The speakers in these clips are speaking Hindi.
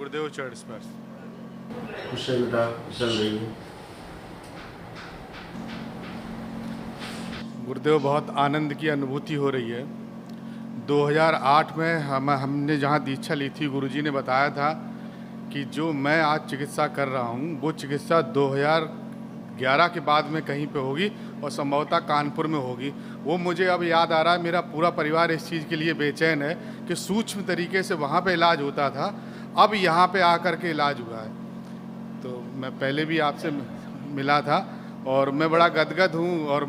गुरुदेव चरण स्पर्श। कुशल बेटा कुशल रहिए। गुरुदेव, बहुत आनंद की अनुभूति हो रही है। 2008 में हमने जहाँ दीक्षा ली थी, गुरुजी ने बताया था कि जो मैं आज चिकित्सा कर रहा हूँ वो चिकित्सा 2011 के बाद में कहीं पे होगी और संभवतः कानपुर में होगी। वो मुझे अब याद आ रहा है। मेरा पूरा परिवार इस चीज़ के लिए बेचैन है कि सूक्ष्म तरीके से वहाँ पे इलाज होता था, अब यहाँ पे आकर के इलाज हुआ है। तो मैं पहले भी आपसे मिला था और मैं बड़ा गदगद हूँ। और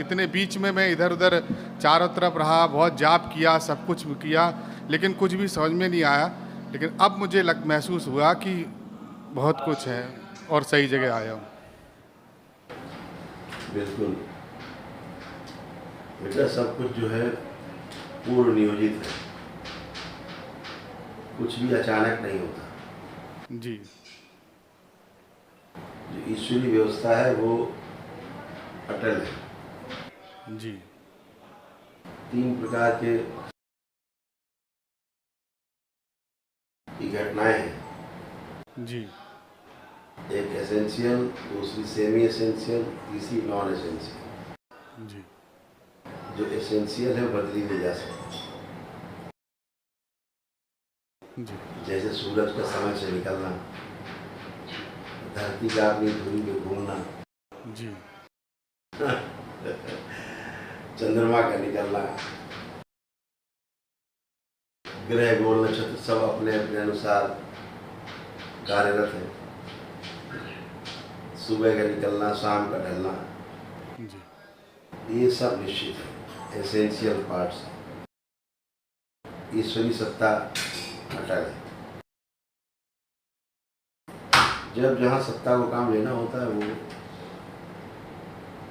इतने बीच में मैं इधर उधर चारों तरफ रहा, बहुत जाप किया, सब कुछ किया, लेकिन कुछ भी समझ में नहीं आया। लेकिन अब मुझे महसूस हुआ कि बहुत कुछ है और सही जगह आया हूँ। बिल्कुल बेटा, सब कुछ जो है पूर्व नियोजित है, कुछ भी अचानक नहीं होता। जी। जो ईश्वरीय व्यवस्था है वो अटल है। जी। 3 प्रकार के घटनाएं हैं। जी। एक एसेंशियल, दूसरी सेमी एसेंशियल, तीसरी नॉन एसेंशियल। जी। जो एसेंशियल है बदली नहीं जा सकती। जी। जैसे सूरज का समय से निकलना, धरती का अपनी धुरी में घूमना, जी। चंद्रमा का निकलना, ग्रह गोल नक्षत्र सब अपने अपने अनुसार कार्यरत है। सुबह का निकलना, शाम का ढलना, जी। ये सब निश्चित है, एसेंशियल पार्ट्स। ईश्वरी सत्ता अटल है। जब जहाँ सत्ता को काम लेना होता है वो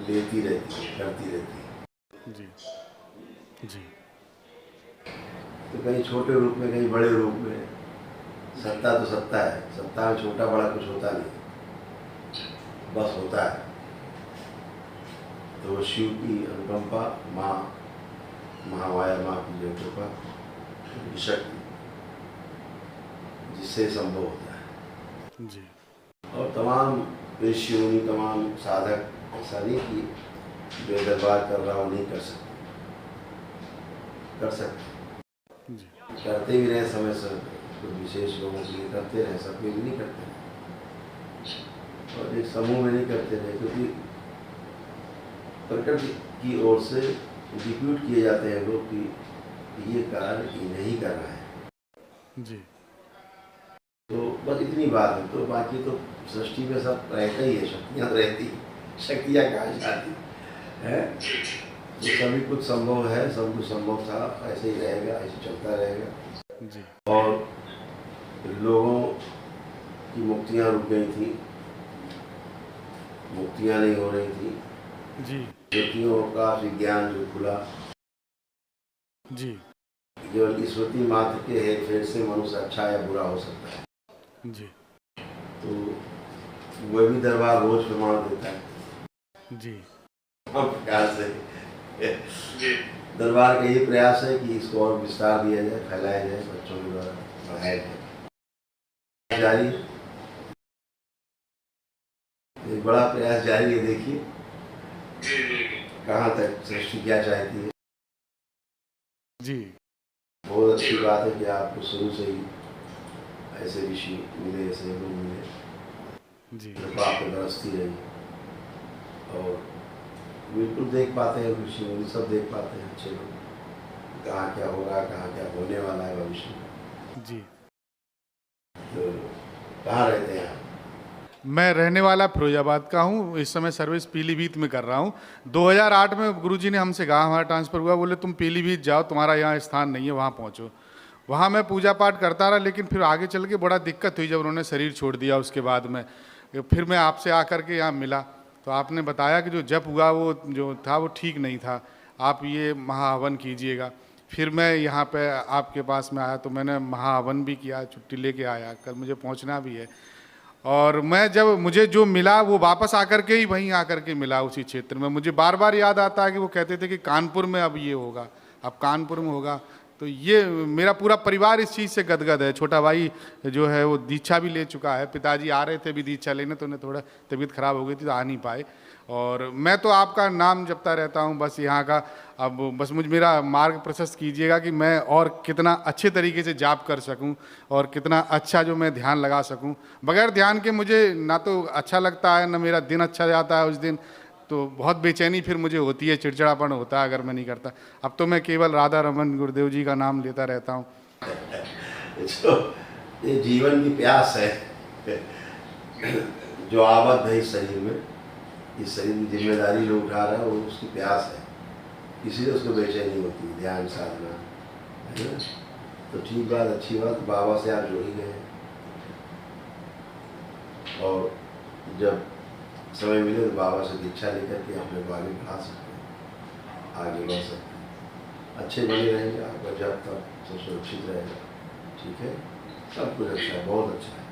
लेती रहती है, करती रहती है। जी। जी। तो कहीं छोटे रूप में, कहीं बड़े रूप में, सत्ता तो सत्ता है। सत्ता में छोटा बड़ा कुछ होता नहीं, बस होता है। तो शिव की अनुकंपा, माँ महामाया, माँ की जो कृपा, शक्ति, जिससे संभव होता है। जी। और तमाम ऋषि मुनि, तमाम साधक, ऐसा नहीं कि जो दरबार कर रहा हो नहीं कर सकते, कर सकते। जी। करते भी रहे समय से, कुछ विशेष लोगों के लिए करते रहे, सबके लिए नहीं करते। और एक समूह में नहीं करते रहे, क्योंकि प्रकृति की ओर से डिप्यूट किए जाते हैं लोग कि ये कार्य ये नहीं कर रहा है। जी। तो बस इतनी बात है। तो बाकी तो सृष्टि में सब रहता ही है, शक्तियाँ रहती, शक्तियाँ कहाँ जाती है। तो सभी कुछ संभव है, सब कुछ संभव था, ऐसे ही रहेगा, ऐसे चलता रहेगा। जी। और लोगों की मुक्तियाँ रुक गई थी, मुक्तियाँ नहीं हो रही थी। जी। ज्योतियों का विज्ञान जो खुला, जी। केवल स्मृति मात्र के हेरफेर से मनुष्य अच्छा या बुरा हो सकता है। जी। तो वह भी दरबार रोज प्रमाण देता है। जी। प्रकार से दरबार का ये प्रयास है कि इसको और विस्तार दिया जाए, फैलाया जाए, बच्चों के द्वारा पढ़ाया जाए। जारी है, एक बड़ा प्रयास जारी है। देखिए कहाँ तक सृष्टि क्या चाहती है। जी। बहुत अच्छी बात है कि आपको शुरू से ही ऐसे ऋषि मिले, ऐसे लोग मिले, जी। कृपा आप पे बरसती रही। और बिल्कुल देख पाते हैं ऋषि मुनि, सब देख पाते हैं अच्छे लोग, कहाँ क्या हो रहा है, कहाँ क्या होने वाला है भविष्य में। जी। तो कहाँ रहते हैं आप? मैं रहने वाला फिरोजाबाद का हूँ। इस समय सर्विस पीलीभीत में कर रहा हूँ। 2008 में गुरुजी ने हमसे कहा, हमारा ट्रांसफ़र हुआ, बोले तुम पीलीभीत जाओ, तुम्हारा यहाँ स्थान नहीं है, वहाँ पहुँचो। वहाँ मैं पूजा पाठ करता रहा, लेकिन फिर आगे चल के बड़ा दिक्कत हुई जब उन्होंने शरीर छोड़ दिया। उसके बाद में फिर मैं आपसे आकर के यहाँ मिला, तो आपने बताया कि जो जप हुआ वो जो था वो ठीक नहीं था, आप ये महाहवन कीजिएगा। फिर मैं यहाँ पे आपके पास में आया, तो मैंने महाहवन भी किया, छुट्टी लेके आया, कल मुझे पहुँचना भी है। और मैं जब मुझे जो मिला वो वापस आकर के ही वहीं आकर के मिला, उसी क्षेत्र में। मुझे बार बार याद आता है कि वो कहते थे कि कानपुर में अब ये होगा, अब कानपुर में होगा। तो ये मेरा पूरा परिवार इस चीज़ से गदगद है। छोटा भाई जो है वो दीक्षा भी ले चुका है, पिताजी आ रहे थे भी दीक्षा लेने, तो उन्हें थोड़ा तबीयत खराब हो गई थी तो आ नहीं पाए। और मैं तो आपका नाम जपता रहता हूँ बस यहाँ का। अब बस मेरा मार्ग प्रशस्त कीजिएगा कि मैं और कितना अच्छे तरीके से जाप कर सकूँ और कितना अच्छा जो मैं ध्यान लगा सकूँ। बगैर ध्यान के मुझे ना तो अच्छा लगता है, ना मेरा दिन अच्छा जाता है उस दिन, तो बहुत बेचैनी फिर मुझे होती है, चिड़चिड़ापन होता है अगर मैं नहीं करता। अब तो मैं केवल राधा रमन गुरुदेव जी का नाम लेता रहता हूँ। तो ये जीवन की प्यास है जो आबद्ध है इस शरीर में, इस शरीर की जिम्मेदारी जो उठा रहा है वो उसकी प्यास है, इसीलिए उसको बेचैनी होती है। ध्यान साधना है ना, तो ठीक बात, अच्छी बात, बाबा से आप जुड़ ही गए और जब समय मिले तो बाबा से दीक्षा लेकर के अपने को आगे बढ़ा सकते हैं, आगे बढ़ सकते हैं, अच्छे बने रहेंगे, आपका जब तक सब सुरक्षित रहेगा। ठीक है, सब कुछ अच्छा है, बहुत अच्छा है।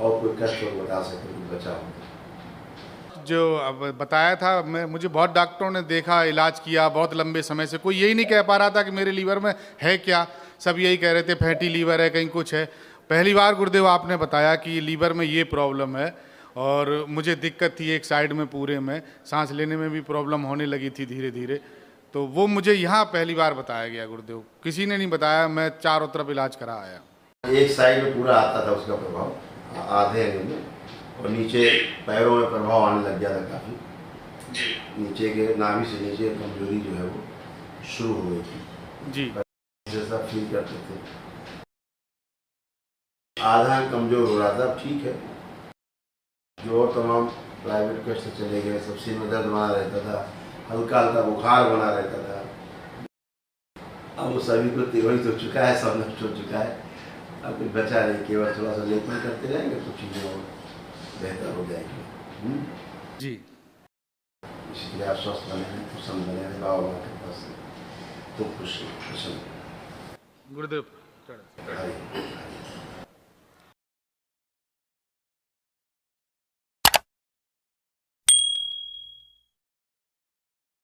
और कोई कष्ट और बता सकते तो बचा होगा। जो अब बताया था, मुझे बहुत डॉक्टरों ने देखा, इलाज किया बहुत लंबे समय से, कोई यही नहीं कह पा रहा था कि मेरे लीवर में है क्या। सब यही कह रहे थे फैटी लीवर है, कहीं कुछ है। पहली बार गुरुदेव आपने बताया कि लीवर में ये प्रॉब्लम है और मुझे दिक्कत थी एक साइड में, पूरे में सांस लेने में भी प्रॉब्लम होने लगी थी धीरे धीरे। तो वो मुझे यहाँ पहली बार बताया गया गुरुदेव, किसी ने नहीं बताया। मैं चारों तरफ इलाज करा आया। एक साइड में पूरा आता था उसका प्रभाव, आधे अंग में, और नीचे पैरों में प्रभाव आने लग गया था काफ़ी। नीचे के नाभि से नीचे कमजोरी जो है वो शुरू हो गई थी जी, जैसा फील करते थे। आधा अंग कमजोर हो रहा था, ठीक है। जो और तमाम प्राइवेट कष्ट चले गए, सब सिर में दर्द बना रहता था, हल्का हल्का बुखार बना रहता था। अब वो सभी को तिरोहित हो चुका है, सब नष्ट हो चुका है, अब कुछ बचा नहीं। केवल थोड़ा सा लेपन करते रहेंगे तो चीज़ें और बेहतर हो जाएगी। जी, इसलिए आप स्वस्थ बने हैं, प्रसन्न बने हैं, बाबा के पास तो खुश प्रसन्न गुरुदेव। हरि।